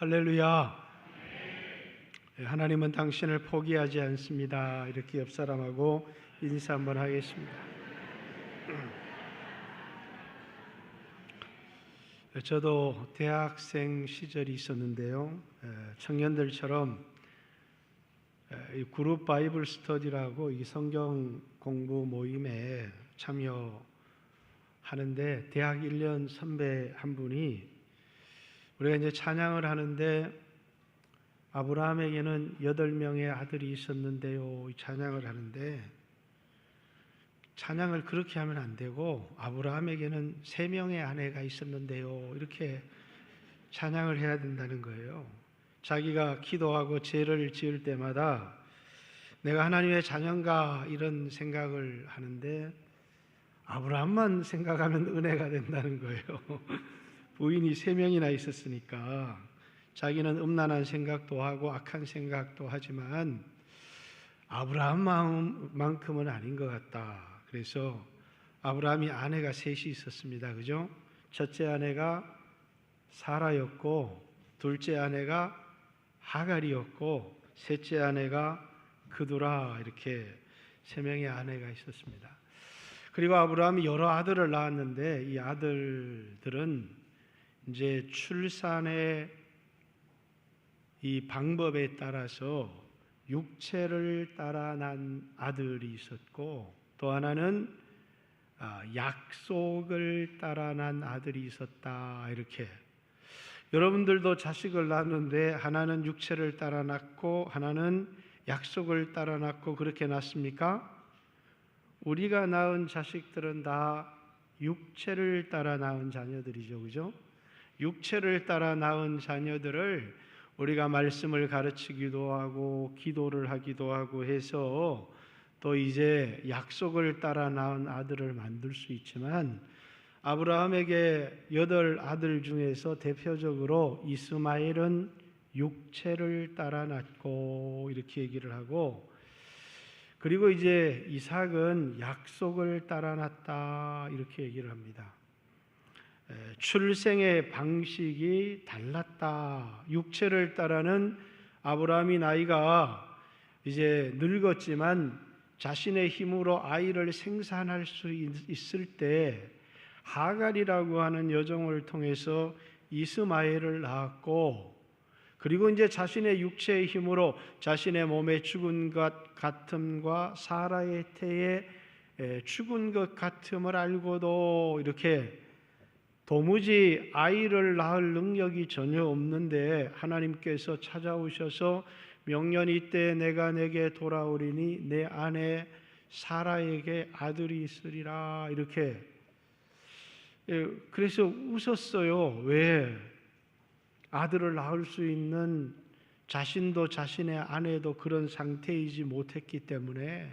할렐루야. 하나님은 당신을 포기하지 않습니다. 이렇게 옆 사람하고 인사 한번 하겠습니다. 저도 대학생 시절이 있었는데요. 청년들처럼 이 그룹 바이블 스터디라고 이 성경 공부 모임에 참여하는데 대학 1년 선배 한 분이 우리가 이제 찬양을 하는데 아브라함에게는 8명의 아들이 있었는데요. 이 찬양을 하는데 찬양을 그렇게 하면 안 되고 아브라함에게는 3명의 아내가 있었는데요. 이렇게 찬양을 해야 된다는 거예요. 자기가 기도하고 죄를 지을 때마다 내가 하나님의 자녀인가 이런 생각을 하는데 아브라함만 생각하면 은혜가 된다는 거예요. 부인이 3명이나 있었으니까 자기는 음란한 생각도 하고 악한 생각도 하지만 아브라함만큼은 아닌 것 같다. 그래서 아브라함이 아내가 3이 있었습니다. 그죠? 첫째 아내가 사라였고 둘째 아내가 하갈이었고 셋째 아내가 그두라, 이렇게 3명의 아내가 있었습니다. 그리고 아브라함이 여러 아들을 낳았는데 이 아들들은 이제 출산의 이 방법에 따라서 육체를 따라 난 아들이 있었고 또 하나는 약속을 따라 난 아들이 있었다. 이렇게 여러분들도 자식을 낳았는데 하나는 육체를 따라 낳고 하나는 약속을 따라 낳고 그렇게 낳습니까? 우리가 낳은 자식들은 다 육체를 따라 낳은 자녀들이죠. 그죠? 육체를 따라 낳은 자녀들을 우리가 말씀을 가르치기도 하고 기도를 하기도 하고 해서 또 이제 약속을 따라 낳은 아들을 만들 수 있지만 아브라함에게 8 아들 중에서 대표적으로 이스마엘은 육체를 따라 낳고 이렇게 얘기를 하고 그리고 이제 이삭은 약속을 따라 낳았다 이렇게 얘기를 합니다. 출생의 방식이 달랐다. 육체를 따라는 아브라함이 나이가 이제 늙었지만 자신의 힘으로 아이를 생산할 수 있을 때 하갈이라고 하는 여종을 통해서 이스마엘을 낳았고 그리고 이제 자신의 육체의 힘으로 자신의 몸에 죽은 것 같음과 사라의 태에 죽은 것 같음을 알고도 이렇게 도무지 아이를 낳을 능력이 전혀 없는데 하나님께서 찾아오셔서 명년이 때 내가 내게 돌아오리니 내 아내 사라에게 아들이 있으리라 이렇게 그래서 웃었어요. 왜? 아들을 낳을 수 있는 자신도 자신의 아내도 그런 상태이지 못했기 때문에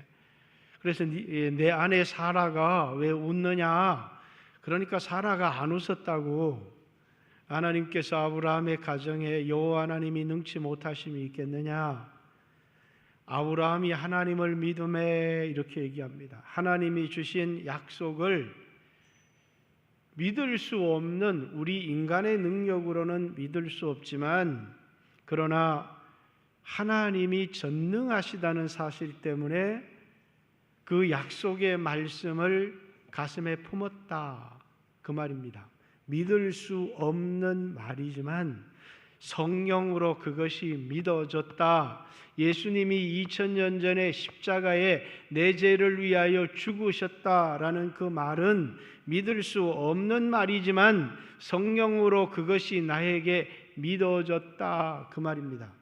그래서 내 아내 사라가 왜 웃느냐? 그러니까 사라가 안 웃었다고. 하나님께서 아브라함의 가정에 여호와 하나님이 능치 못하심이 있겠느냐? 아브라함이 하나님을 믿음에 이렇게 얘기합니다. 하나님이 주신 약속을 믿을 수 없는 우리 인간의 능력으로는 믿을 수 없지만 그러나 하나님이 전능하시다는 사실 때문에 그 약속의 말씀을 가슴에 품었다 그 말입니다. 믿을 수 없는 말이지만 성령으로 그것이 믿어졌다. 예수님이 2000년 전에 십자가에 내 죄를 위하여 죽으셨다라는 그 말은 믿을 수 없는 말이지만 성령으로 그것이 나에게 믿어졌다 그 말입니다.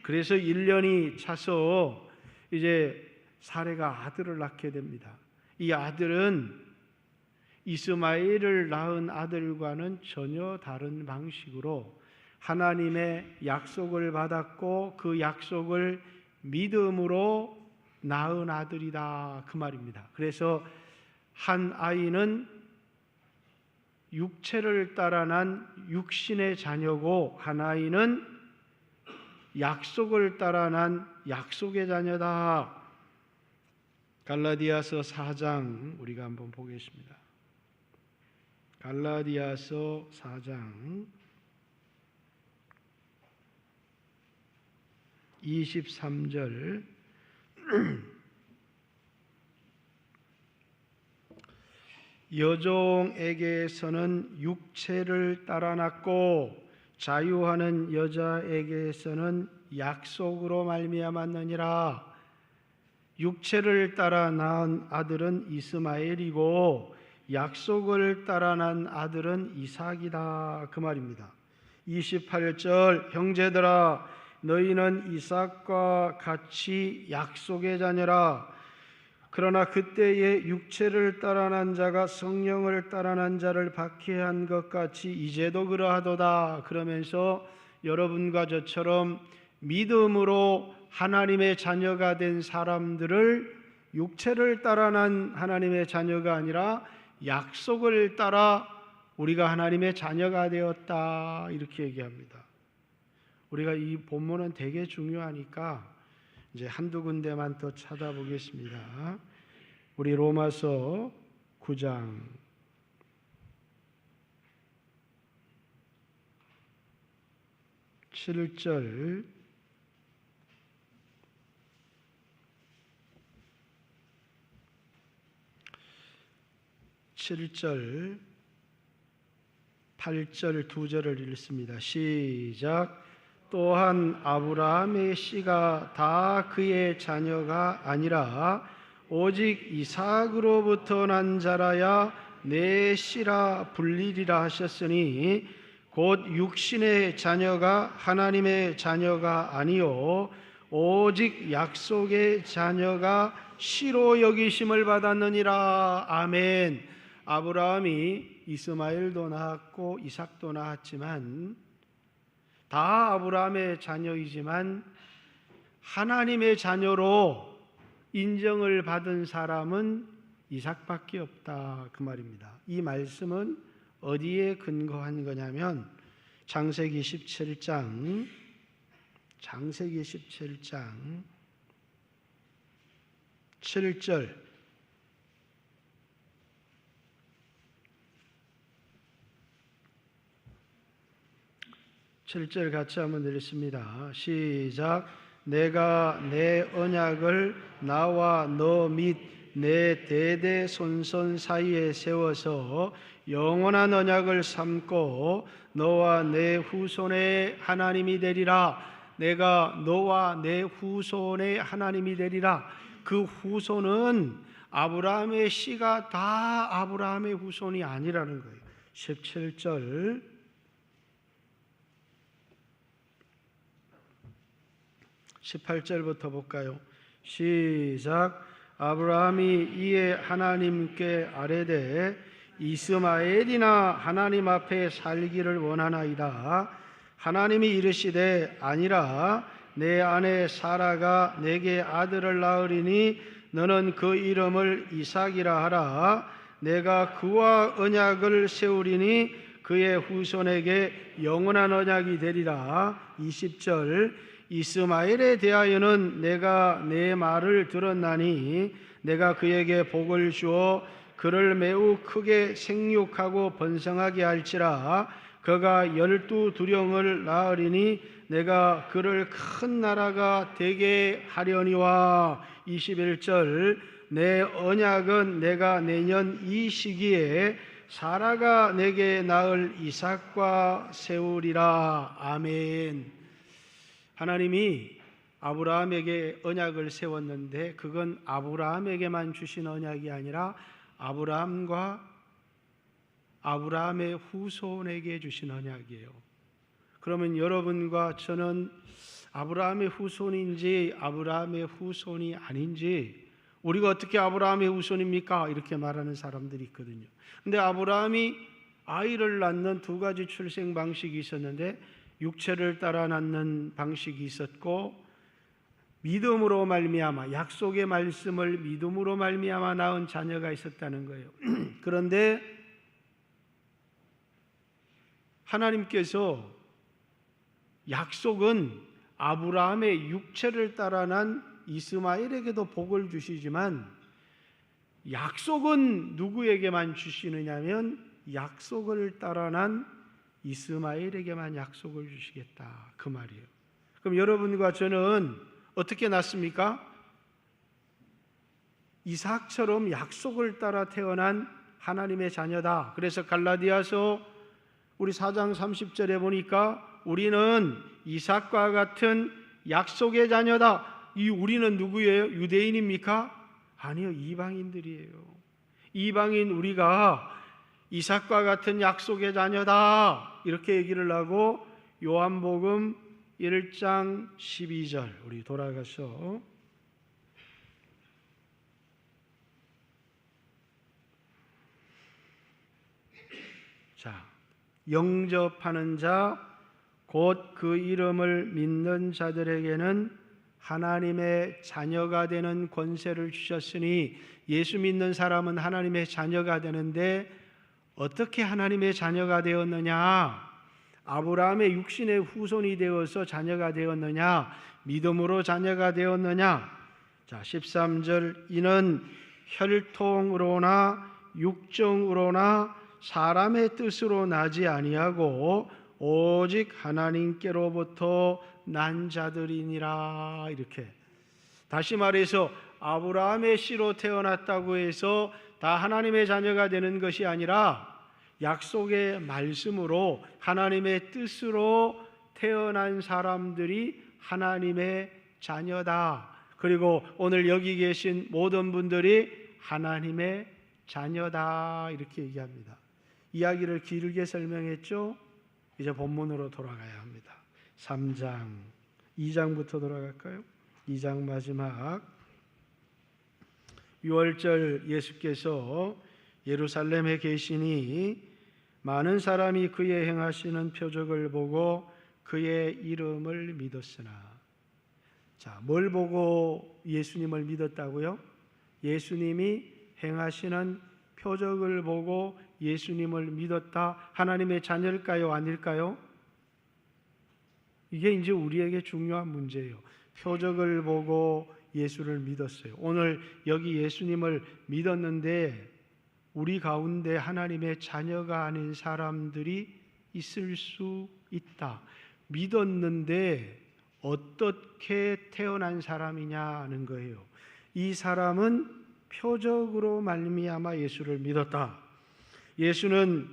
그래서 1년이 차서 이제 사레가 아들을 낳게 됩니다. 이 아들은 이스마엘을 낳은 아들과는 전혀 다른 방식으로 하나님의 약속을 받았고 그 약속을 믿음으로 낳은 아들이다 그 말입니다. 그래서 한 아이는 육체를 따라 난 육신의 자녀고 한 아이는 약속을 따라 난 약속의 자녀다. 갈라디아서 4장 우리가 한번 보겠습니다. 갈라디아서 4장 23절 여종에게서는 육체를 따라 낳고 자유하는 여자에게서는 약속으로 말미암았느니라. 육체를 따라 낳은 아들은 이스마엘이고 약속을 따라 낳은 아들은 이삭이다, 그 말입니다. 28절 형제들아 너희는 이삭과 같이 약속의 자녀라. 그러나 그때에 육체를 따라 난 자가 성령을 따라 난 자를 박해한 것 같이 이제도 그러하도다. 그러면서 여러분과 저처럼 믿음으로 하나님의 자녀가 된 사람들을 육체를 따라 난 하나님의 자녀가 아니라 약속을 따라 우리가 하나님의 자녀가 되었다, 이렇게 얘기합니다. 우리가 이 본문은 되게 중요하니까 이제 한두 군데만 더 찾아보겠습니다. 우리 로마서 9장 7절 7절 8절 두 절을 읽습니다. 시작. 또한 아브라함의 씨가 다 그의 자녀가 아니라 오직 이삭으로부터 난 자라야 내 씨라 불리리라 하셨으니 곧 육신의 자녀가 하나님의 자녀가 아니요 오직 약속의 자녀가 씨로 여기심을 받았느니라. 아멘. 아브라함이 이스마엘도 낳았고 이삭도 낳았지만 다 아브라함의 자녀이지만 하나님의 자녀로 인정을 받은 사람은 이삭밖에 없다, 그 말입니다. 이 말씀은 어디에 근거한 거냐면 창세기 17장 7절 7절 같이 한번 읽습니다. 시작. 내가 내 언약을 나와 너 및 내 대대손손 사이에 세워서 영원한 언약을 삼고 너와 내 후손의 하나님이 되리라. 내가 너와 내 후손의 하나님이 되리라. 그 후손은 아브라함의 씨가 다 아브라함의 후손이 아니라는 거예요. 17절 18절부터 볼까요? 시작. 아브라함이 이에 하나님께 아뢰되 이스마엘이나 하나님 앞에 살기를 원하나이다. 하나님이 이르시되 아니라 내 아내 사라가 내게 아들을 낳으리니 너는 그 이름을 이삭이라 하라. 내가 그와 언약을 세우리니 그의 후손에게 영원한 언약이 되리라. 20절 이스마엘에 대하여는 내가 내 말을 들었나니 내가 그에게 복을 주어 그를 매우 크게 생육하고 번성하게 할지라. 그가 12두령을 낳으리니 내가 그를 큰 나라가 되게 하려니와. 21절 내 언약은 내가 내년 이 시기에 사라가 내게 낳을 이삭과 세우리라. 아멘. 하나님이 아브라함에게 언약을 세웠는데 그건 아브라함에게만 주신 언약이 아니라 아브라함과 아브라함의 후손에게 주신 언약이에요. 그러면 여러분과 저는 아브라함의 후손인지 아브라함의 후손이 아닌지, 우리가 어떻게 아브라함의 후손입니까? 이렇게 말하는 사람들이 있거든요. 근데 아브라함이 아이를 낳는 두 가지 출생 방식이 있었는데 육체를 따라 낳는 방식이 있었고 믿음으로 말미암아 약속의 말씀을 믿음으로 말미암아 낳은 자녀가 있었다는 거예요. 그런데 하나님께서 약속은 아브라함의 육체를 따라 난 이스마엘에게도 복을 주시지만 약속은 누구에게만 주시느냐면 약속을 따라 난 이스마엘에게만 약속을 주시겠다, 그 말이에요. 그럼 여러분과 저는 어떻게 났습니까? 이삭처럼 약속을 따라 태어난 하나님의 자녀다. 그래서 갈라디아서 우리 4장 30절에 보니까 우리는 이삭과 같은 약속의 자녀다. 이 우리는 누구예요? 유대인입니까? 아니요, 이방인들이에요. 이방인 우리가 이삭과 같은 약속의 자녀다. 이렇게 얘기를 하고 요한복음 1장 12절 우리 돌아가서 자, 영접하는 자 곧 그 이름을 믿는 자들에게는 하나님의 자녀가 되는 권세를 주셨으니 예수 믿는 사람은 하나님의 자녀가 되는데 어떻게 하나님의 자녀가 되었느냐? 아브라함의 육신의 후손이 되어서 자녀가 되었느냐? 믿음으로 자녀가 되었느냐? 자, 13절 이는 혈통으로나 육정으로나 사람의 뜻으로 나지 아니하고 오직 하나님께로부터 난 자들이니라. 이렇게 다시 말해서 아브라함의 씨로 태어났다고 해서 다 하나님의 자녀가 되는 것이 아니라 약속의 말씀으로 하나님의 뜻으로 태어난 사람들이 하나님의 자녀다. 그리고 오늘 여기 계신 모든 분들이 하나님의 자녀다. 이렇게 얘기합니다. 이야기를 길게 설명했죠. 이제 본문으로 돌아가야 합니다. 3장 2장부터 돌아갈까요? 2장 마지막 6월절 예수께서 예루살렘에 계시니 많은 사람이 그의 행하시는 표적을 보고 그의 이름을 믿었으나. 자, 뭘 보고 예수님을 믿었다고요? 예수님이 행하시는 표적을 보고 예수님을 믿었다. 하나님의 자녀일까요? 아닐까요? 이게 이제 우리에게 중요한 문제예요. 표적을 보고 예수를 믿었어요. 오늘 여기 예수님을 믿었는데 우리 가운데 하나님의 자녀가 아닌 사람들이 있을 수 있다. 믿었는데 어떻게 태어난 사람이냐는 거예요. 이 사람은 표적으로 말미암아 예수를 믿었다. 예수는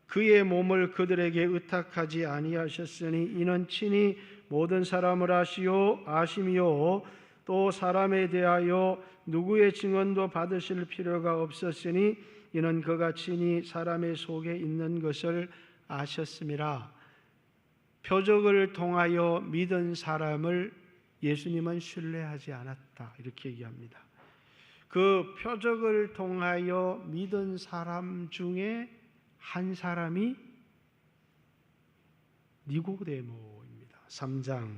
그의 몸을 그들에게 의탁하지 아니하셨으니 이는 친히 모든 사람을 아심이요 또 사람에 대하여 누구의 증언도 받으실 필요가 없었으니 이는 그가 친히 사람의 속에 있는 것을 아셨음이라. 표적을 통하여 믿은 사람을 예수님은 신뢰하지 않았다. 이렇게 얘기합니다. 그 표적을 통하여 믿은 사람 중에 한 사람이 니고데모입니다. 3장.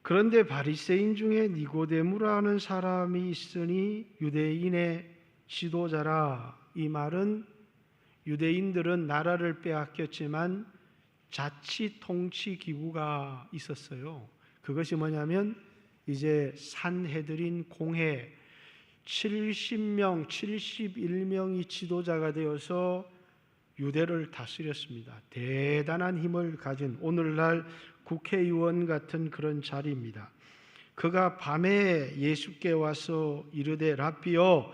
그런데 바리새인 중에 니고데모라는 사람이 있으니 유대인의 지도자라. 이 말은 유대인들은 나라를 빼앗겼지만 자치 통치 기구가 있었어요. 그것이 뭐냐면 이제 산헤드린 공회 70명, 71명이 지도자가 되어서 유대를 다스렸습니다. 대단한 힘을 가진 오늘날 국회의원 같은 그런 자리입니다. 그가 밤에 예수께 와서 이르되 랍비여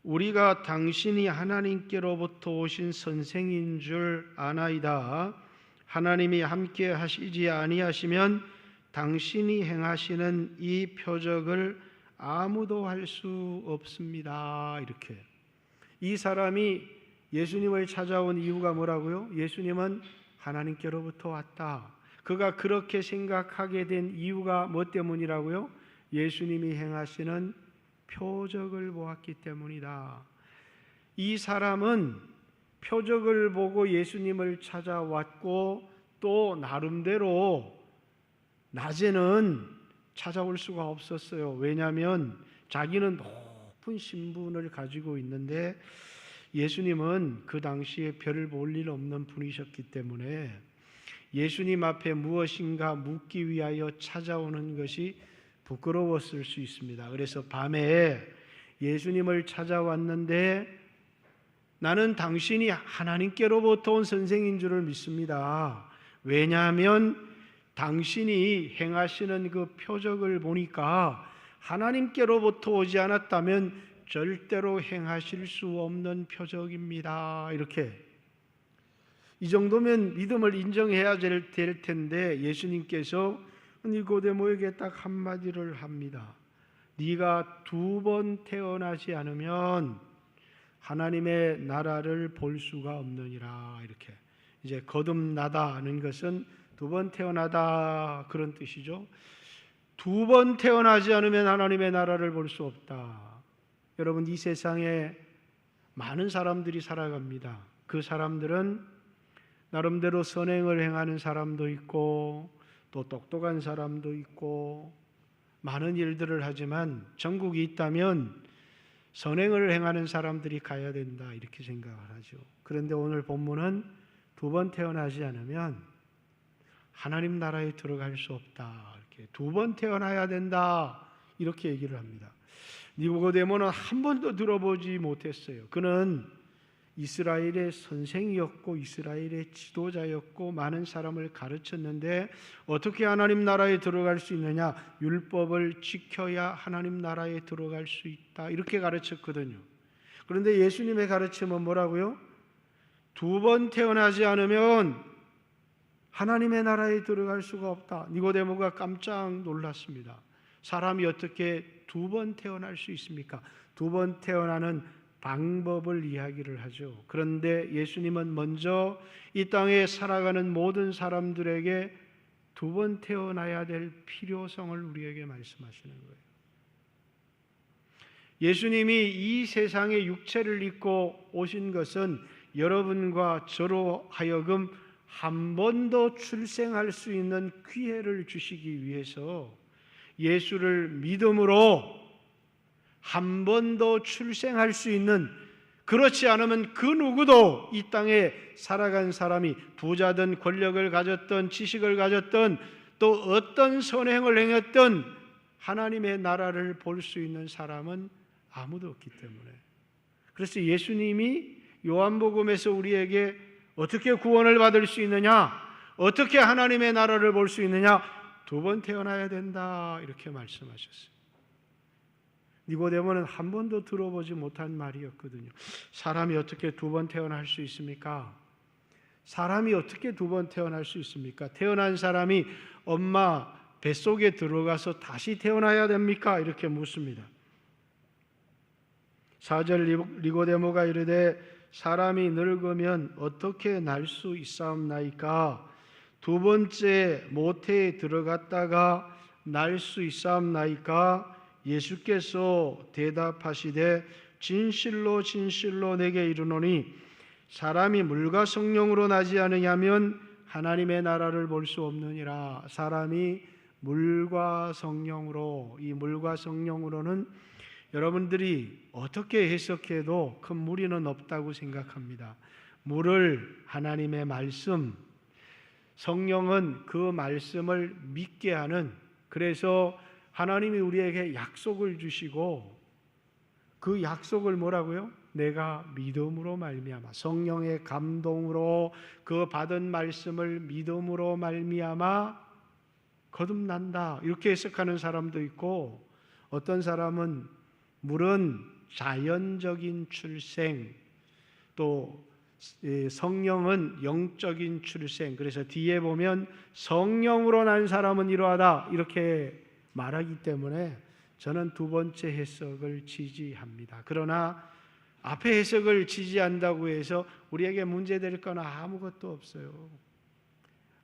우리가 당신이 하나님께로부터 오신 선생인 줄 아나이다. 하나님이 함께 하시지 아니하시면 당신이 행하시는 이 표적을 아무도 할 수 없습니다. 이렇게. 이 사람이 예수님을 찾아온 이유가 뭐라고요? 예수님은 하나님께로부터 왔다. 그가 그렇게 생각하게 된 이유가 뭐 때문이라고요? 예수님이 행하시는 표적을 보았기 때문이다. 이 사람은 표적을 보고 예수님을 찾아왔고 또 나름대로 낮에는 찾아올 수가 없었어요. 왜냐하면 자기는 높은 신분을 가지고 있는데 예수님은 그 당시에 별을 볼 일 없는 분이셨기 때문에 예수님 앞에 무엇인가 묻기 위하여 찾아오는 것이 부끄러웠을 수 있습니다. 그래서 밤에 예수님을 찾아왔는데 나는 당신이 하나님께로부터 온 선생인 줄을 믿습니다. 왜냐하면 당신이 행하시는 그 표적을 보니까 하나님께로부터 오지 않았다면 절대로 행하실 수 없는 표적입니다. 이렇게 이 정도면 믿음을 인정해야 될 텐데 예수님께서 니고데모에게 딱 한마디를 합니다. 네가 2번 태어나지 않으면 하나님의 나라를 볼 수가 없느니라. 이렇게 이제 거듭나다는 것은 2번 태어나다 그런 뜻이죠. 2번 태어나지 않으면 하나님의 나라를 볼 수 없다. 여러분, 이 세상에 많은 사람들이 살아갑니다. 그 사람들은 나름대로 선행을 행하는 사람도 있고 또 똑똑한 사람도 있고 많은 일들을 하지만 전국이 있다면 선행을 행하는 사람들이 가야 된다 이렇게 생각을 하죠. 그런데 오늘 본문은 2번 태어나지 않으면 하나님 나라에 들어갈 수 없다. 이렇게 2번 태어나야 된다 이렇게 얘기를 합니다. 니고데모는 한 번도 들어보지 못했어요. 그는 이스라엘의 선생이었고 이스라엘의 지도자였고 많은 사람을 가르쳤는데 어떻게 하나님 나라에 들어갈 수 있느냐? 율법을 지켜야 하나님 나라에 들어갈 수 있다 이렇게 가르쳤거든요. 그런데 예수님의 가르침은 뭐라고요? 2번 태어나지 않으면 하나님의 나라에 들어갈 수가 없다. 니고데모가 깜짝 놀랐습니다. 사람이 어떻게 2번 태어날 수 있습니까? 2번 태어나는 방법을 이야기를 하죠. 그런데 예수님은 먼저 이 땅에 살아가는 모든 사람들에게 2번 태어나야 될 필요성을 우리에게 말씀하시는 거예요. 예수님이 이 세상에 육체를 입고 오신 것은 여러분과 저로 하여금 한 번 더 출생할 수 있는 기회를 주시기 위해서 예수를 믿음으로 한 번 더 출생할 수 있는, 그렇지 않으면 그 누구도 이 땅에 살아간 사람이 부자든 권력을 가졌든 지식을 가졌든 또 어떤 선행을 행했든 하나님의 나라를 볼 수 있는 사람은 아무도 없기 때문에, 그래서 예수님이 요한복음에서 우리에게 어떻게 구원을 받을 수 있느냐, 어떻게 하나님의 나라를 볼 수 있느냐, 2번 태어나야 된다 이렇게 말씀하셨어요. 니고데모는 한 번도 들어보지 못한 말이었거든요. 사람이 어떻게 2번 태어날 수 있습니까? 사람이 어떻게 2번 태어날 수 있습니까? 태어난 사람이 엄마 뱃속에 들어가서 다시 태어나야 됩니까? 이렇게 묻습니다. 4절 니고데모가 이르되 사람이 늙으면 어떻게 날 수 있사옵나이까? 2번째 모태에 들어갔다가 날 수 있사옵나이까? 예수께서 대답하시되 진실로 진실로 내게 이르노니 사람이 물과 성령으로 나지 않으냐면 하나님의 나라를 볼 수 없느니라. 사람이 물과 성령으로, 이 물과 성령으로는 여러분들이 어떻게 해석해도 큰 무리는 없다고 생각합니다. 물을 하나님의 말씀, 성령은 그 말씀을 믿게 하는, 그래서 하나님이 우리에게 약속을 주시고 그 약속을 뭐라고요? 내가 믿음으로 말미암아, 성령의 감동으로 그 받은 말씀을 믿음으로 말미암아 거듭난다 이렇게 해석하는 사람도 있고, 어떤 사람은 물은 자연적인 출생, 또 성령은 영적인 출생, 그래서 뒤에 보면 성령으로 난 사람은 이러하다 이렇게 말하기 때문에 저는 2번째 해석을 지지합니다. 그러나 앞에 해석을 지지한다고 해서 우리에게 문제될 건 아무것도 없어요.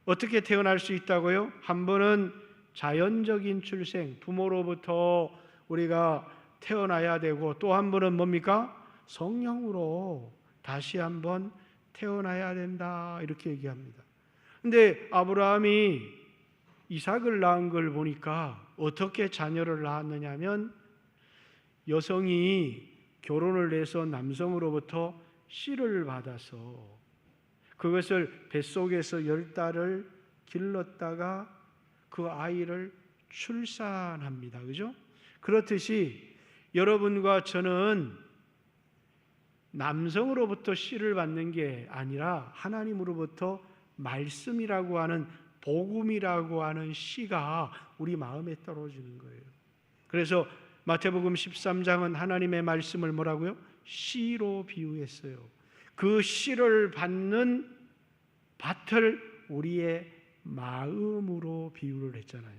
어떻게 태어날 수 있다고요? 한 번은 자연적인 출생, 부모로부터 우리가 태어나야 되고, 또 한 번은 뭡니까? 성령으로 다시 한번 태어나야 된다 이렇게 얘기합니다. 근데 아브라함이 이삭을 낳은 걸 보니까 어떻게 자녀를 낳았느냐 하면 여성이 결혼을 해서 남성으로부터 씨를 받아서 그것을 뱃속에서 10달을 길렀다가 그 아이를 출산합니다. 그죠? 그렇듯이 여러분과 저는 남성으로부터 씨를 받는 게 아니라 하나님으로부터 말씀이라고 하는, 복음이라고 하는 씨가 우리 마음에 떨어지는 거예요. 그래서 마태복음 13장은 하나님의 말씀을 뭐라고요? 씨로 비유했어요. 그 씨를 받는 밭을 우리의 마음으로 비유를 했잖아요.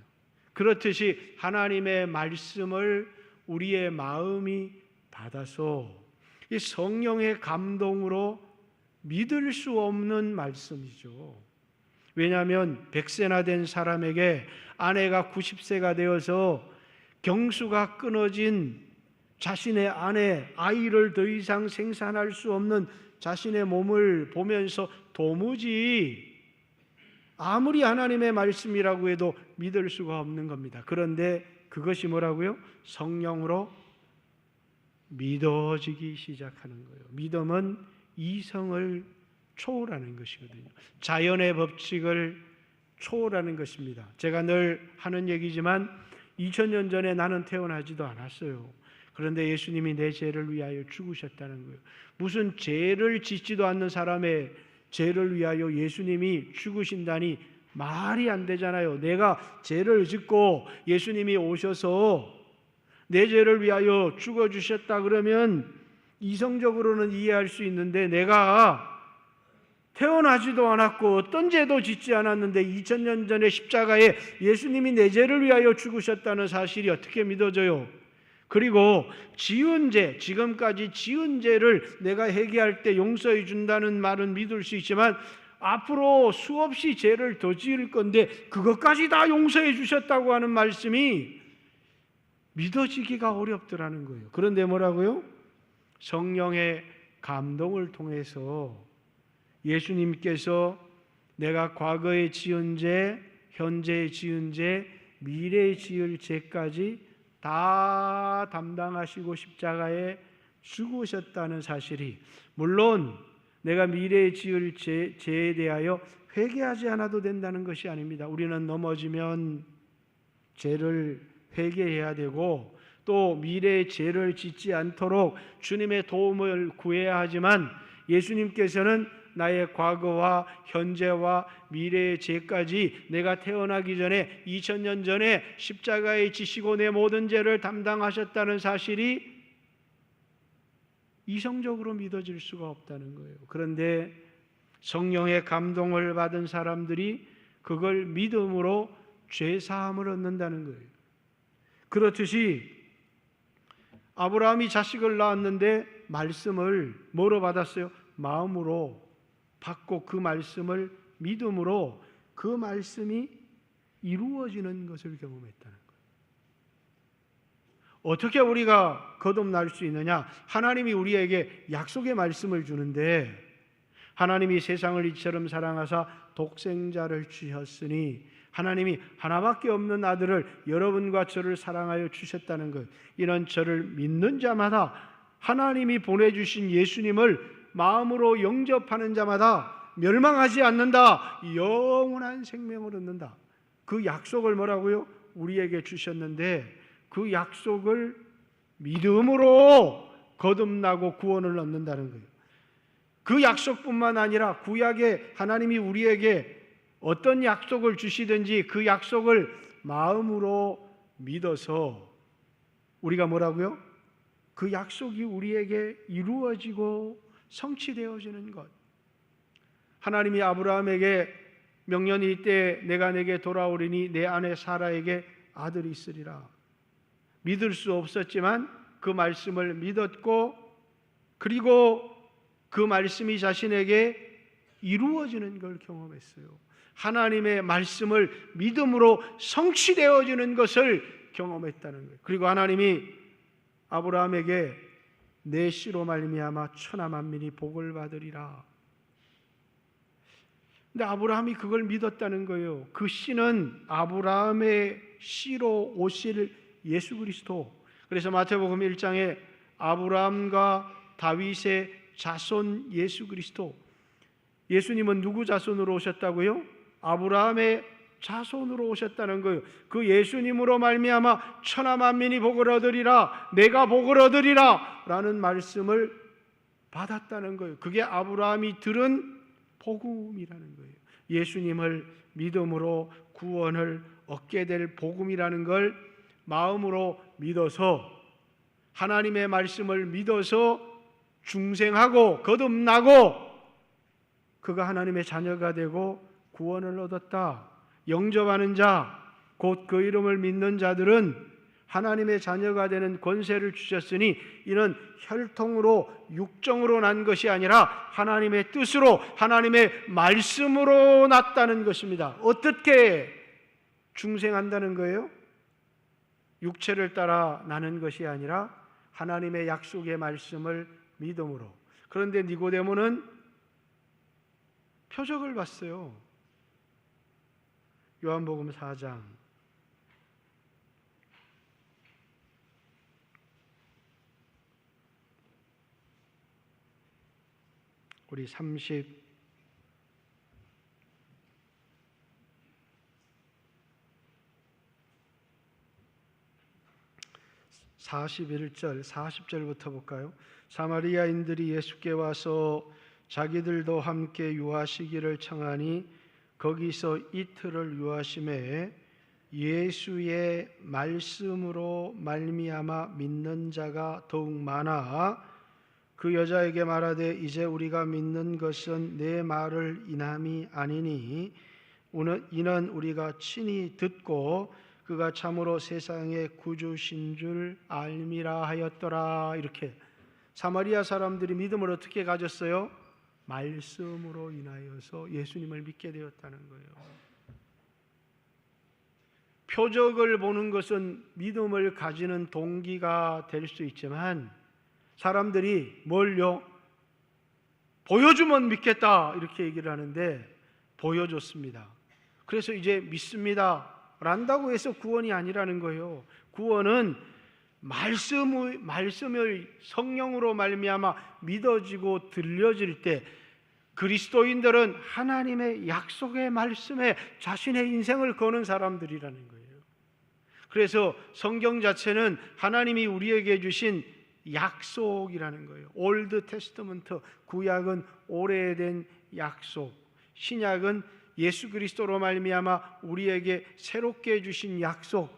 그렇듯이 하나님의 말씀을 우리의 마음이 받아서 이 성령의 감동으로 믿을 수 없는 말씀이죠. 왜냐하면 100세나 된 사람에게 아내가 90세가 되어서 경수가 끊어진 자신의 아내, 아이를 더 이상 생산할 수 없는 자신의 몸을 보면서 도무지 아무리 하나님의 말씀이라고 해도 믿을 수가 없는 겁니다. 그런데 그것이 뭐라고요? 성령으로 믿어지기 시작하는 거예요. 믿음은 이성을 초월하는 것이거든요. 자연의 법칙을 초월하는 것입니다. 제가 늘 하는 얘기지만 2000년 전에 나는 태어나지도 않았어요. 그런데 예수님이 내 죄를 위하여 죽으셨다는 거예요. 무슨 죄를 짓지도 않는 사람의 죄를 위하여 예수님이 죽으신다니 말이 안 되잖아요. 내가 죄를 짓고 예수님이 오셔서 내 죄를 위하여 죽어주셨다 그러면 이성적으로는 이해할 수 있는데, 내가 태어나지도 않았고 어떤 죄도 짓지 않았는데 2000년 전에 십자가에 예수님이 내 죄를 위하여 죽으셨다는 사실이 어떻게 믿어져요? 그리고 지은 죄, 지금까지 지은 죄를 내가 회개할 때 용서해 준다는 말은 믿을 수 있지만 앞으로 수없이 죄를 더 지을 건데 그것까지 다 용서해 주셨다고 하는 말씀이 믿어지기가 어렵더라는 거예요. 그런데 뭐라고요? 성령의 감동을 통해서 예수님께서 내가 과거에 지은 죄, 현재에 지은 죄, 미래에 지을 죄까지 다 담당하시고 십자가에 죽으셨다는 사실이, 물론 내가 미래에 지을 죄에 대하여 회개하지 않아도 된다는 것이 아닙니다. 우리는 넘어지면 죄를 회개해야 되고 또 미래의 죄를 짓지 않도록 주님의 도움을 구해야 하지만, 예수님께서는 나의 과거와 현재와 미래의 죄까지 내가 태어나기 전에 2000년 전에 십자가에 지시고 내 모든 죄를 담당하셨다는 사실이 이성적으로 믿어질 수가 없다는 거예요. 그런데 성령의 감동을 받은 사람들이 그걸 믿음으로 죄사함을 얻는다는 거예요. 그렇듯이 아브라함이 자식을 낳았는데 말씀을 뭐로 받았어요? 마음으로 받고 그 말씀을 믿음으로 그 말씀이 이루어지는 것을 경험했다는 거예요. 어떻게 우리가 거듭날 수 있느냐? 하나님이 우리에게 약속의 말씀을 주는데, 하나님이 세상을 이처럼 사랑하사 독생자를 주셨으니 하나님이 하나밖에 없는 아들을 여러분과 저를 사랑하여 주셨다는 것, 이런 저를 믿는 자마다 하나님이 보내주신 예수님을 마음으로 영접하는 자마다 멸망하지 않는다, 영원한 생명을 얻는다. 그 약속을 뭐라고요? 우리에게 주셨는데 그 약속을 믿음으로 거듭나고 구원을 얻는다는 거예요. 그 약속뿐만 아니라 구약에 하나님이 우리에게 어떤 약속을 주시든지 그 약속을 마음으로 믿어서 우리가 뭐라고요? 그 약속이 우리에게 이루어지고 성취되어지는 것. 하나님이 아브라함에게 명년이 이때 내가 내게 돌아오리니 내 아내 사라에게 아들이 있으리라. 믿을 수 없었지만 그 말씀을 믿었고, 그리고 그 말씀이 자신에게 이루어지는 걸 경험했어요. 하나님의 말씀을 믿음으로 성취되어지는 것을 경험했다는 거예요. 그리고 하나님이 아브라함에게 내 씨로 말미암아 천하 만민이 복을 받으리라. 근데 아브라함이 그걸 믿었다는 거예요. 그 씨는 아브라함의 씨로 오실 예수 그리스도. 그래서 마태복음 1장에 아브라함과 다윗의 자손 예수 그리스도. 예수님은 누구 자손으로 오셨다고요? 아브라함의 자손으로 오셨다는 거예요. 그 예수님으로 말미암아 천하 만민이 복을 얻으리라, 내가 복을 얻으리라 라는 말씀을 받았다는 거예요. 그게 아브라함이 들은 복음이라는 거예요. 예수님을 믿음으로 구원을 얻게 될 복음이라는 걸 마음으로 믿어서 하나님의 말씀을 믿어서 중생하고 거듭나고 그가 하나님의 자녀가 되고 구원을 얻었다. 영접하는 자, 곧 그 이름을 믿는 자들은 하나님의 자녀가 되는 권세를 주셨으니 이는 혈통으로 육정으로 난 것이 아니라 하나님의 뜻으로 하나님의 말씀으로 났다는 것입니다. 어떻게 중생한다는 거예요? 육체를 따라 나는 것이 아니라 하나님의 약속의 말씀을 믿음으로. 그런데 니고데모는 표적을 봤어요. 요한복음 4장 우리 41절, 40절부터 볼까요? 사마리아인들이 예수께 와서 자기들도 함께 유하시기를 청하니 거기서 이틀을 유하심에 예수의 말씀으로 말미암아 믿는 자가 더욱 많아 그 여자에게 말하되 이제 우리가 믿는 것은 내 말을 인함이 아니니 이는 우리가 친히 듣고 그가 참으로 세상의 구주신 줄 알미라 하였더라. 이렇게 사마리아 사람들이 믿음을 어떻게 가졌어요? 말씀으로 인하여서 예수님을 믿게 되었다는 거예요. 표적을 보는 것은 믿음을 가지는 동기가 될 수 있지만 사람들이 뭘요? 보여주면 믿겠다 이렇게 얘기를 하는데 보여줬습니다. 그래서 이제 믿습니다 란다고 해서 구원이 아니라는 거예요. 구원은 말씀의 성령으로 말미암아 믿어지고 들려질 때 그리스도인들은 하나님의 약속의 말씀에 자신의 인생을 거는 사람들이라는 거예요. 그래서 성경 자체는 하나님이 우리에게 주신 약속이라는 거예요. 올드 테스터먼트, 구약은 오래된 약속, 신약은 예수 그리스도로 말미암아 우리에게 새롭게 주신 약속.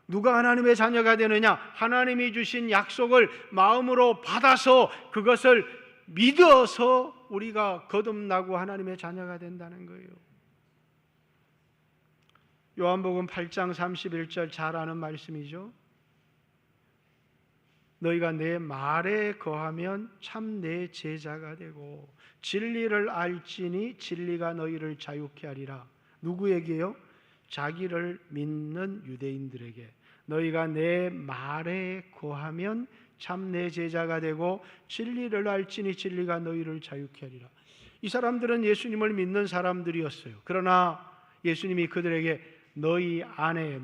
누가 하나님의 자녀가 되느냐? 하나님이 주신 약속을 마음으로 받아서 그것을 믿어서 우리가 거듭나고 하나님의 자녀가 된다는 거예요. 요한복음 8장 31절 잘 아는 말씀이죠. 너희가 내 말에 거하면 참 내 제자가 되고 진리를 알지니 진리가 너희를 자유케 하리라. 누구에게요? 자기를 믿는 유대인들에게. 너희가 내 말에 거하면 참 내 제자가 되고 진리를 알지니 진리가 너희를 자유케 하리라. 이 사람들은 예수님을 믿는 사람들이었어요. 그러나 예수님이 그들에게 너희 안에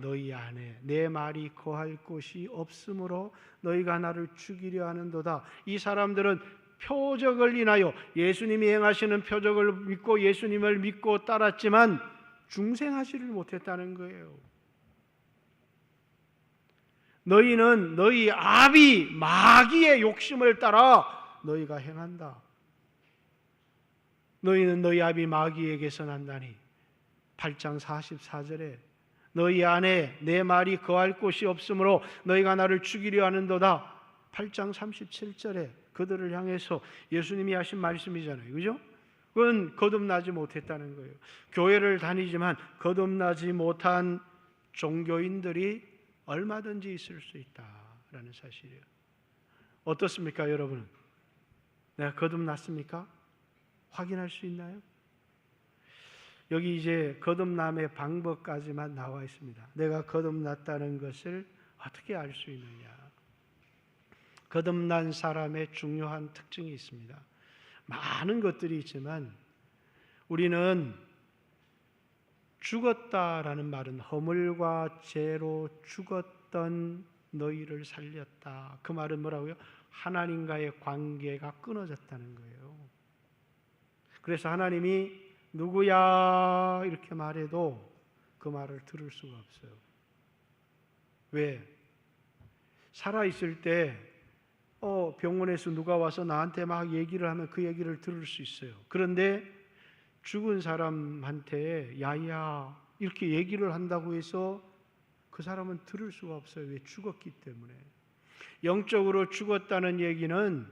내 말이 거할 곳이 없으므로 너희가 나를 죽이려 하는도다. 이 사람들은 표적을 인하여 예수님이 행하시는 표적을 믿고 예수님을 믿고 따랐지만 중생하지를 못했다는 거예요. 너희는 너희 아비 마귀의 욕심을 따라 너희가 행한다. 너희는 너희 아비 마귀에게서 난다니. 8장 44절에 너희 안에 내 말이 거할 곳이 없으므로 너희가 나를 죽이려 하는도다. 8장 37절에 그들을 향해서 예수님이 하신 말씀이잖아요. 그죠? 그건 거듭나지 못했다는 거예요. 교회를 다니지만 거듭나지 못한 종교인들이 얼마든지 있을 수 있다라는 사실이에요. 어떻습니까, 여러분? 내가 거듭났습니까? 확인할 수 있나요? 여기 이제 거듭남의 방법까지만 나와 있습니다. 내가 거듭났다는 것을 어떻게 알 수 있느냐? 거듭난 사람의 중요한 특징이 있습니다. 많은 것들이 있지만 우리는 죽었다라는 말은 허물과 죄로 죽었던 너희를 살렸다. 그 말은 뭐라고요? 하나님과의 관계가 끊어졌다는 거예요. 그래서 하나님이 누구야 이렇게 말해도 그 말을 들을 수가 없어요. 왜? 살아있을 때 병원에서 누가 와서 나한테 막 얘기를 하면 그 얘기를 들을 수 있어요. 그런데 죽은 사람한테 야야 이렇게 얘기를 한다고 해서 그 사람은 들을 수가 없어요. 왜? 죽었기 때문에. 영적으로 죽었다는 얘기는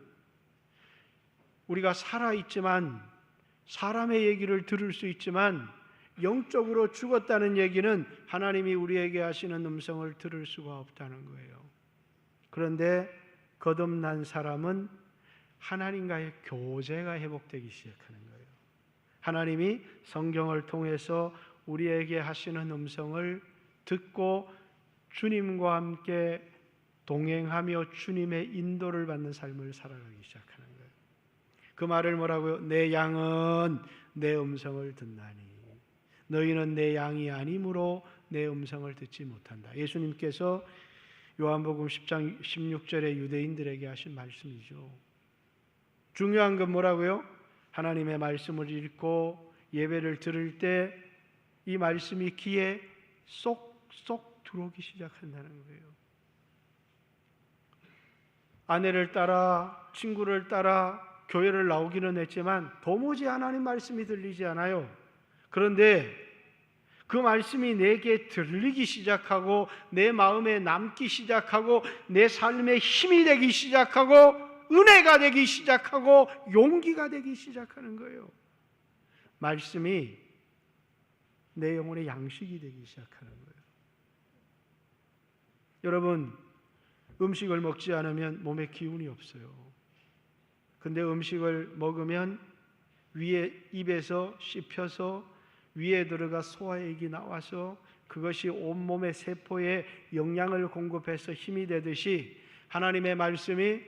우리가 살아있지만 사람의 얘기를 들을 수 있지만 영적으로 죽었다는 얘기는 하나님이 우리에게 하시는 음성을 들을 수가 없다는 거예요. 그런데 거듭난 사람은 하나님과의 교제가 회복되기 시작하는 거예요. 하나님이 성경을 통해서 우리에게 하시는 음성을 듣고 주님과 함께 동행하며 주님의 인도를 받는 삶을 살아가기 시작하는 거예요. 그 말을 뭐라고요? 내 양은 내 음성을 듣나니 너희는 내 양이 아니므로 내 음성을 듣지 못한다. 예수님께서 요한복음 10장 16절에 유대인들에게 하신 말씀이죠. 중요한 건 뭐라고요? 하나님의 말씀을 읽고 예배를 들을 때 이 말씀이 귀에 쏙쏙 들어오기 시작한다는 거예요. 아내를 따라 친구를 따라 교회를 나오기는 했지만 도무지 하나님 말씀이 들리지 않아요. 그런데 그 말씀이 내게 들리기 시작하고 내 마음에 남기 시작하고 내 삶에 힘이 되기 시작하고 은혜가 되기 시작하고 용기가 되기 시작하는 거예요. 말씀이 내 영혼의 양식이 되기 시작하는 거예요. 여러분, 음식을 먹지 않으면 몸에 기운이 없어요. 근데 음식을 먹으면 위에 입에서 씹혀서 위에 들어가 소화액이 나와서 그것이 온몸의 세포에 영양을 공급해서 힘이 되듯이 하나님의 말씀이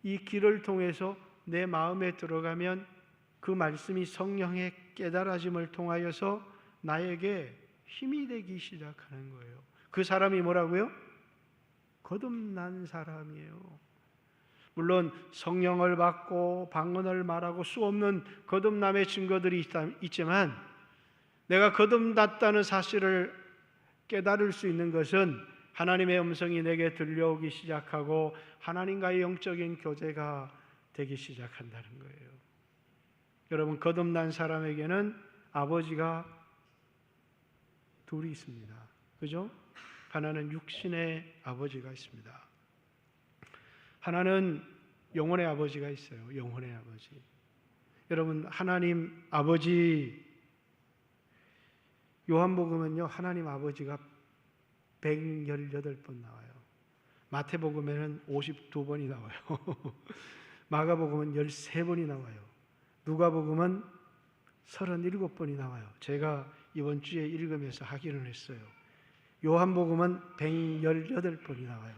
이 길을 통해서 내 마음에 들어가면 그 말씀이 성령의 깨달아짐을 통하여서 나에게 힘이 되기 시작하는 거예요. 그 사람이 뭐라고요? 거듭난 사람이에요. 물론 성령을 받고 방언을 말하고 수없는 거듭남의 증거들이 있지만 내가 거듭났다는 사실을 깨달을 수 있는 것은 하나님의 음성이 내게 들려오기 시작하고 하나님과의 영적인 교제가 되기 시작한다는 거예요. 여러분, 거듭난 사람에게는 아버지가 둘이 있습니다. 그죠? 하나는 육신의 아버지가 있습니다. 하나는 영혼의 아버지가 있어요. 영혼의 아버지. 여러분, 하나님 아버지, 요한복음은요 하나님 아버지가 118번 나와요. 마태복음에는 52번이 나와요. 마가복음은 13번이 나와요. 누가복음은 37번이 나와요. 제가 이번 주에 읽으면서 확인을 했어요. 요한복음은 118번이 나와요.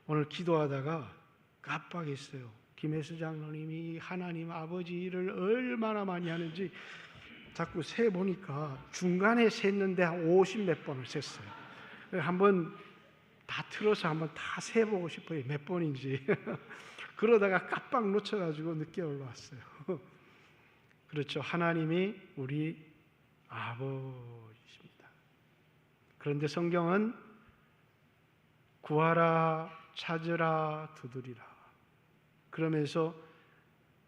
오늘 기도하다가 깜빡했어요. 김혜수 장로님이 하나님 아버지를 얼마나 많이 하는지 자꾸 세보니까 중간에 셌는데 한 50몇 번을 셌어요. 한번 다 틀어서 한번 다 세보고 싶어요. 몇 번인지. 그러다가 깜빡 놓쳐가지고 늦게 올라왔어요. 그렇죠. 하나님이 우리 아버지십니다. 그런데 성경은 구하라, 찾으라, 두드리라. 그러면서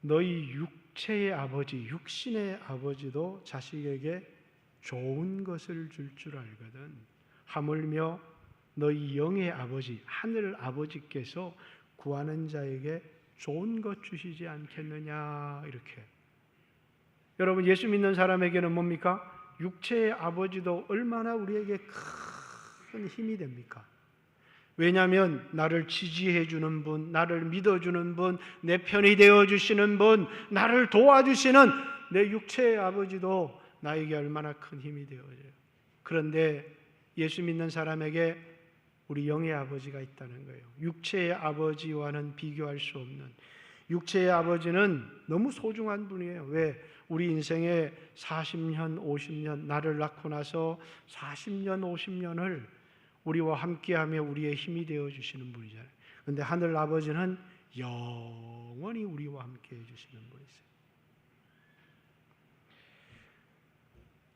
너희 육체의 아버지, 육신의 아버지도 자식에게 좋은 것을 줄 줄 알거든. 하물며 너희 영의 아버지, 하늘 아버지께서 구하는 자에게 좋은 것 주시지 않겠느냐, 이렇게. 여러분, 예수 믿는 사람에게는 뭡니까? 육체의 아버지도 얼마나 우리에게 큰 힘이 됩니까? 왜냐하면 나를 지지해 주는 분, 나를 믿어주는 분, 내 편이 되어주시는 분, 나를 도와주시는 내 육체의 아버지도 나에게 얼마나 큰 힘이 되어져요. 그런데 예수 믿는 사람에게 우리 영의 아버지가 있다는 거예요. 육체의 아버지와는 비교할 수 없는, 육체의 아버지는 너무 소중한 분이에요. 왜? 우리 인생에 40년, 50년, 나를 낳고 나서 40년, 50년을 우리와 함께하며 우리의 힘이 되어주시는 분이잖아요. 그런데 하늘 아버지는 영원히 우리와 함께 해주시는 분이세요.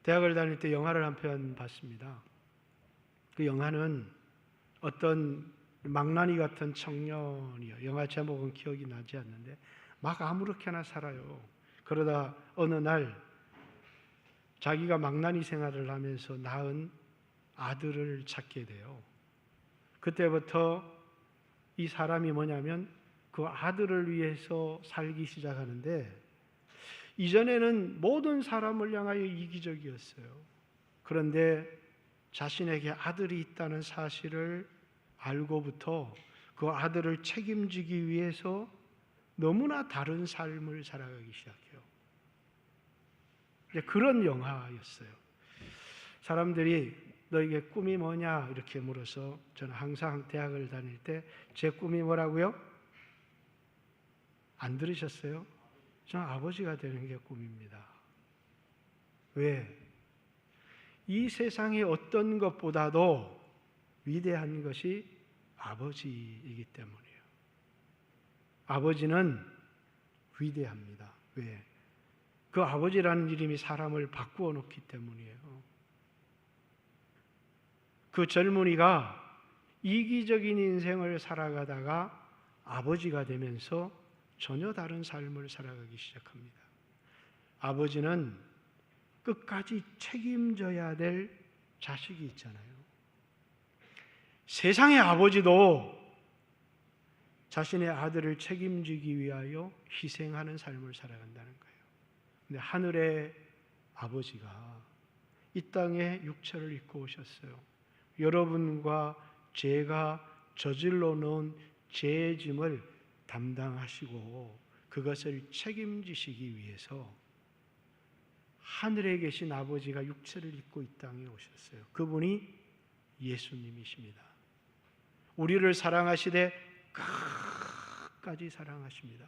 대학을 다닐 때 영화를 한 편 봤습니다. 그 영화는 어떤 망나니 같은 청년이요. 영화 제목은 기억이 나지 않는데 막 아무렇게나 살아요. 그러다 어느 날 자기가 망나니 생활을 하면서 낳은 아들을 찾게 돼요. 그때부터 이 사람이 뭐냐면 그 아들을 위해서 살기 시작하는데, 이전에는 모든 사람을 향하여 이기적이었어요. 그런데 자신에게 아들이 있다는 사실을 알고부터 그 아들을 책임지기 위해서 너무나 다른 삶을 살아가기 시작해요. 그런 영화였어요. 사람들이 너에게 꿈이 뭐냐 이렇게 물어서 저는 항상 대학을 다닐 때 제 꿈이 뭐라고요? 안 들으셨어요? 저는 아버지가 되는 게 꿈입니다. 왜? 이 세상의 어떤 것보다도 위대한 것이 아버지이기 때문이에요. 아버지는 위대합니다. 왜? 그 아버지라는 이름이 사람을 바꾸어 놓기 때문이에요. 그 젊은이가 이기적인 인생을 살아가다가 아버지가 되면서 전혀 다른 삶을 살아가기 시작합니다. 아버지는 끝까지 책임져야 될 자식이 있잖아요. 세상의 아버지도 자신의 아들을 책임지기 위하여 희생하는 삶을 살아간다는 거예요. 근데 하늘의 아버지가 이 땅에 육체를 입고 오셨어요. 여러분과 제가 저질러 놓은 죄의 짐을 담당하시고 그것을 책임지시기 위해서 하늘에 계신 아버지가 육체를 입고 이 땅에 오셨어요. 그분이 예수님이십니다. 우리를 사랑하시되 끝까지 사랑하십니다.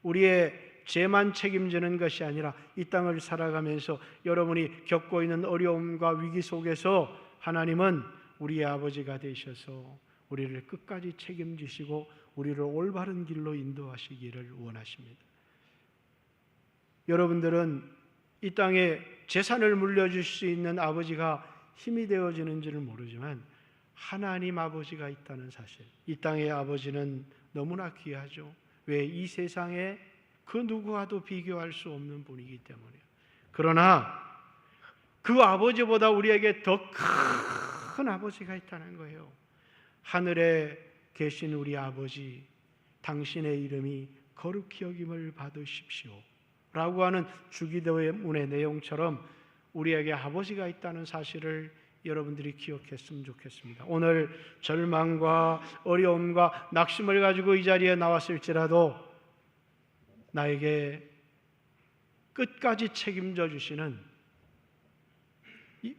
우리의 죄만 책임지는 것이 아니라 이 땅을 살아가면서 여러분이 겪고 있는 어려움과 위기 속에서 하나님은 우리의 아버지가 되셔서 우리를 끝까지 책임지시고 우리를 올바른 길로 인도하시기를 원하십니다. 여러분들은 이 땅에 재산을 물려줄 수 있는 아버지가 힘이 되어지는지를 모르지만 하나님 아버지가 있다는 사실, 이 땅의 아버지는 너무나 귀하죠. 왜? 이 세상에 그 누구와도 비교할 수 없는 분이기 때문이에요. 그러나 그 아버지보다 우리에게 더 큰 아버지가 있다는 거예요. 하늘에 계신 우리 아버지, 당신의 이름이 거룩히 여김을 받으십시오 라고 하는 주기도문의 내용처럼 우리에게 아버지가 있다는 사실을 여러분들이 기억했으면 좋겠습니다. 오늘 절망과 어려움과 낙심을 가지고 이 자리에 나왔을지라도 나에게 끝까지 책임져 주시는,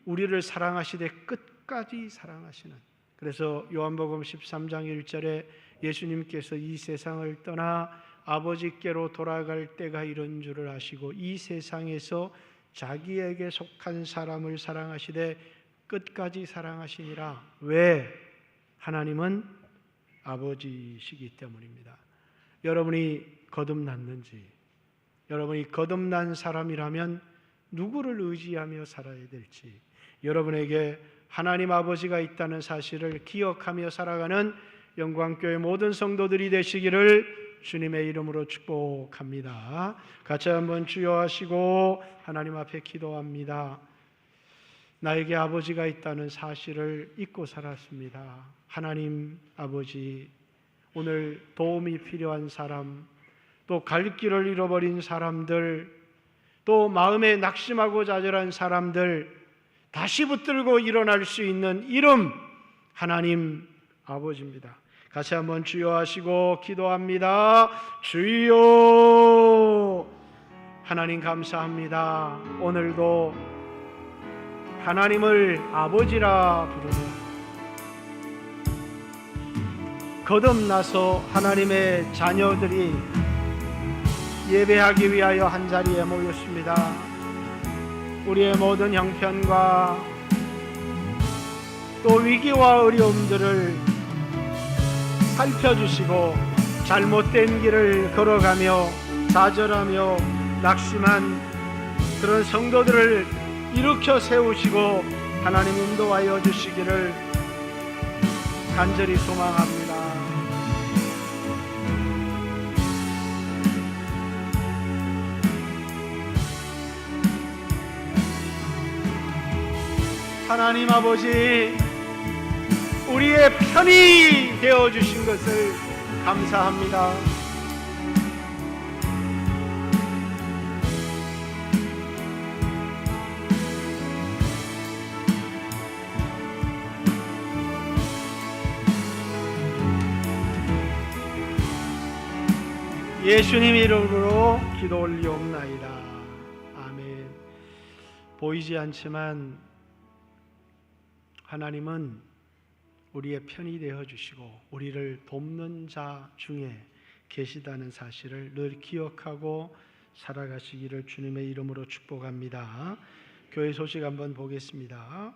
우리를 사랑하시되 끝까지 사랑하시는, 그래서 요한복음 13장 1절에 예수님께서 이 세상을 떠나 아버지께로 돌아갈 때가 이런 줄을 아시고 이 세상에서 자기에게 속한 사람을 사랑하시되 끝까지 사랑하시니라. 왜? 하나님은 아버지시기 때문입니다. 여러분이 거듭났는지, 여러분이 거듭난 사람이라면 누구를 의지하며 살아야 될지, 여러분에게 하나님 아버지가 있다는 사실을 기억하며 살아가는 영광교회 모든 성도들이 되시기를 주님의 이름으로 축복합니다. 같이 한번 주여 하시고 하나님 앞에 기도합니다. 나에게 아버지가 있다는 사실을 잊고 살았습니다. 하나님 아버지, 오늘 도움이 필요한 사람, 또 갈 길을 잃어버린 사람들, 또 마음에 낙심하고 좌절한 사람들, 다시 붙들고 일어날 수 있는 이름 하나님 아버지입니다. 같이 한번 주여 하시고 기도합니다. 주여. 하나님 감사합니다. 오늘도 하나님을 아버지라 부르는, 거듭나서 하나님의 자녀들이 예배하기 위하여 한자리에 모였습니다. 우리의 모든 형편과 또 위기와 어려움들을 살펴주시고 잘못된 길을 걸어가며 좌절하며 낙심한 그런 성도들을 일으켜 세우시고 하나님 인도하여 주시기를 간절히 소망합니다. 하나님 아버지, 우리의 편이 되어주신 것을 감사합니다. 예수님 이름으로 기도 올리옵나이다. 아멘. 보이지 않지만 하나님은 우리의 편이 되어 주시고 우리를 돕는 자 중에 계시다는 사실을 늘 기억하고 살아가시기를 주님의 이름으로 축복합니다. 교회 소식 한번 보겠습니다.